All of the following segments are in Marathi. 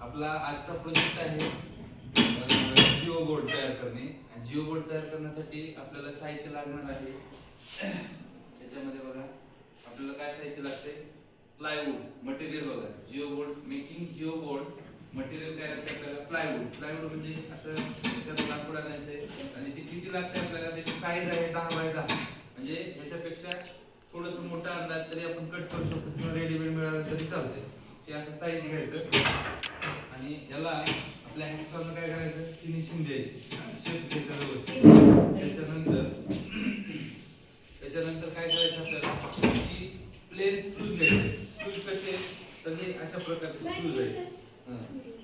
आपला आजचा प्रोजेक्ट आहे जिओ बोर्ड तयार करणे. जिओ बोर्ड तयार करण्यासाठी आपल्याला साहित्य लागणार आहे. त्याच्यामध्ये बघा आपल्याला काय साहित्य लागते, प्लायवूड मटेरियल. बघा Jio board making Jio board material काय लागते आपल्याला, प्लायवूड. प्लायवूड म्हणजे असं लाकूड आणायचंय आणि ते किती लागते आपल्याला, त्याची साईज आहे 10 बाय 10. म्हणजे याच्यापेक्षा थोडस मोठा अंदाज तरी आपण कट करू शकतो किंवा रेडीमेड मिळालं तरी चालते. ते असं साईज घ्यायचं आणि याला आपल्या हँडसॉन काय करायचं, फिनिशिंग द्यायची, शेप द्यायचा व्यवस्थित. त्याच्यानंतर काय करायचं आपल्याला की प्लेन स्क्रूज घ्यायचे. स्क्रूज कसे तर हे अशा प्रकारचे स्क्रूज आहेत.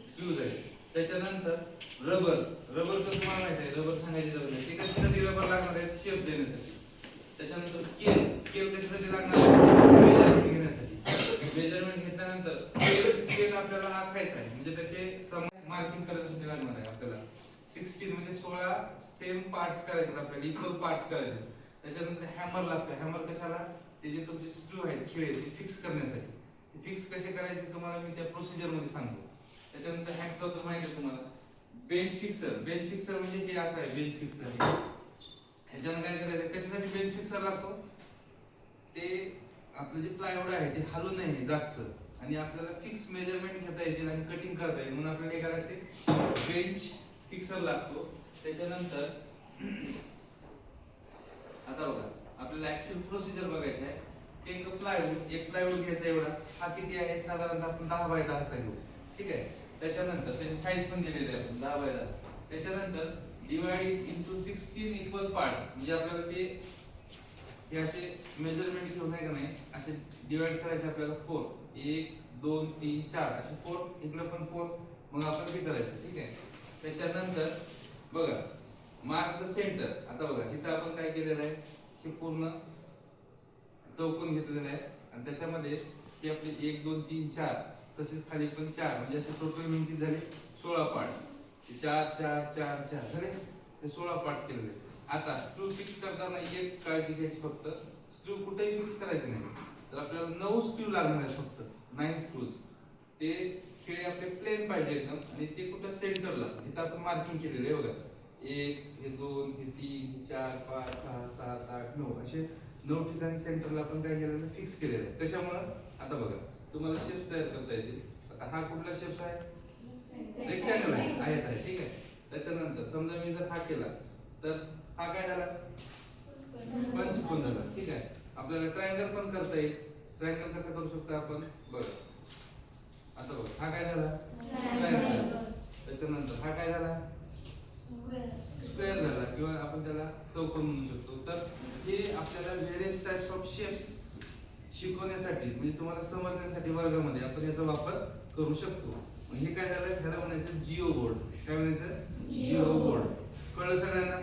स्क्रूज आहेत. त्याच्यानंतर रबर. रबर तर तुम्हाला माहिती आहे, रबर सांगायची गरज नाही. ते कशासाठी रबर लागणार आहे, शेप देण्यासाठी. त्याच्यानंतर स्केल. स्केल कशासाठी लागणार आहे, मेजरमेंट घेण्यासाठी. मेजरमेंट घेतल्यानंतर स्केल आपल्याला आखायचा आहे, म्हणजे त्याचे मार्किंग करण्यासाठी लागणार आहे आपल्याला. 16 म्हणजे 16 सेम पार्ट्स करायचे आपल्याला, इक्वल पार्ट्स करायचे. त्याच्यानंतर हॅमर लागतं. हॅमर कशाला, ते जे तुमचे स्क्रू आहेत खिळे ते फिक्स करण्यासाठी. ते फिक्स कसे करायचे तुम्हाला मी त्या प्रोसिजर मध्ये सांगतो. त्याच्यानंतर हॅकसॉ तर माहिती आहे तुम्हाला. Bench fixer. बेंच फिक्सर म्हणजे हे असं आहे, बेंच फिक्सर. ह्याच्यानं काय करायचं, कशासाठी बेंच फिक्सर लागतो, ते आपलं जे प्लायवूड आहे ते हलू नये जागचं आणि आपल्याला फिक्स मेजरमेंट घेता येतील आणि कटिंग करता येईल म्हणून आपल्याला काय करायचं, बेंच फिक्सर लागतो. त्याच्यानंतर आता बघा आपल्याला ऍक्च्युअल प्रोसिजर बघायची आहे. एक प्लायवूड घ्यायचा एवढा. हा किती आहे, साधारणतः आपण 10 बाय 10 चा घेऊ. ठीक आहे. त्याच्यानंतर त्याची साईज पण दिलेली आहे आपण 10 बाय 10. त्याच्यानंतर डिवाइड इंटू 16 इक्वल पार्ट्स. म्हणजे आपल्याला ते हे असे मेजरमेंट घेऊन आहे का नाही, असे डिवाइड करायचे आपल्याला 4. 1 2 3 4 असे 4. इकडे पण 4. मग आपण ते करायचं. ठीक आहे. त्याच्यानंतर बघा मार्क द सेंटर. आता बघा इथं आपण काय केलेलं आहे, हे पूर्ण चौकोन घेतलेलं आहे आणि त्याच्यामध्ये हे आपले 1 2 3 4 तसेच खाली पण 4 म्हणजे असे टोटल किती झाले 16 पार्ट्स. 4 4 4 4 झाले, हे 16 पार्ट्स केलेले आहेत. आता स्क्रू फिक्स करताना एक काळजी घ्यायची, फक्त स्क्रू कुठेही फिक्स करायचे नाही. तर आपल्याला 9 स्क्रू लागणार आहेत, फक्त 9 स्क्रूज. ते खिळे आपले प्लेन पाहिजे एकदम आणि ते कुठं सेंटरला, इथं आपण मार्किंग केलेलं आहे बघा. 1 हे 2 हे 3 हे 4 5 6 7 8 9 असे 9 ठिकाणी सेंटरला आपण काय केलेलं, फिक्स केलेलं आहे. कशामुळे, आता बघा तुम्हाला शेप तयार करता येतील. आता हा कुठला शेप आहे, रेक्टँगल आहे, आयत आहे. ठीक आहे. त्याच्यानंतर समजा मी जर हा केला तर हा काय झाला, पंचकोन झाला. ठीक आहे. आपल्याला ट्रायंगल पण करता येईल. ट्रायंगल कसं करू शकतो आपण बघा. आता बघा हा काय झाला, ट्रायंगल. त्याच्यानंतर हा काय झाला, स्क्वेअर झाला किंवा आपण त्याला चौकोन म्हणू शकतो. तर हे आपल्याला व्हेरियस टाइप्स ऑफ शेप्स शिकवण्यासाठी, म्हणजे तुम्हाला समजण्यासाठी वर्गामध्ये आपण याचा वापर करू शकतो. हे काय झालं, ह्याला म्हणायचं जिओ बोर्ड. काय म्हणायचं, जिओ बोर्ड. कळलं सगळ्यांना.